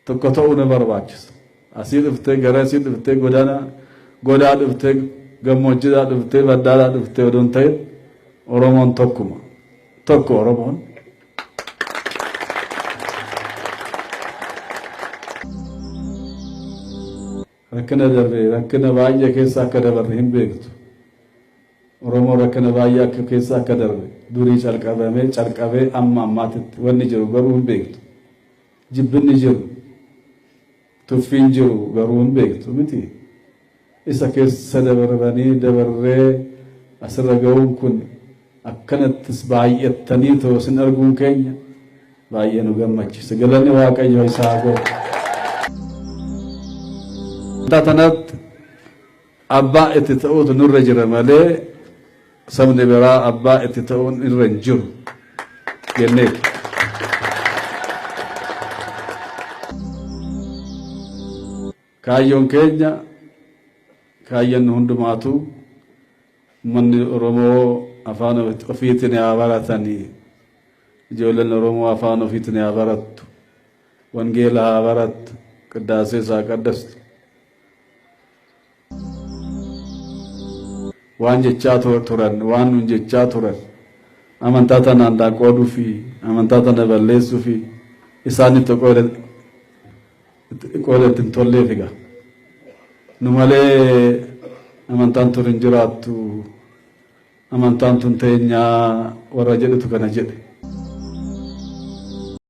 tokko ta'uu na barbaachisa. Asii dhuftee gara asii dhuftee godaa dhuftee gammoojjiidhaa dhuftee baddaadhaa dhuftee odoo hin ta'in Oromoon tokkuma. Tokko Oromoon. Rakkina darbee rakkina baay'ee keessa akka dabarre hin beektu. Oromoo rakkina baay'ee akka keessa akka darbe durii calqabee amma ammaatitti wanni jiru garuu hin beektu. Jibbinni jiru tuffiin jiru garuu hin beektu miti. Isa keessa dabarree asirra ga'uun kun akkanattis baay'attanii ta'uu sin arguun keenya baay'ee nu gammachiisa. Galanni Waaqayyo isaa haa ga'u. Tanatti abbaa itti ta'uutu nurra jira malee sabni biraa abbaa itti ta'uun irra hin jiru jennee. Kaayyoon keenya kaayyoon hundumaatu manni Oromoo afaan ofiitiin haa baratanii ijoolleen Oromoo afaan ofiitiin haa barattu wangeela haa barattu qiddaasee isaa qaddastu. Waan jechaa turan waan nun jechaa turan amantaa tanaan qooduu fi amantaa tana balleessuu fi isaanitti qoodetti hin tolleef egaa nu malee amantaan tun hin jiraattu amantaan tun teenyaa warra jedhutu kana jedhe.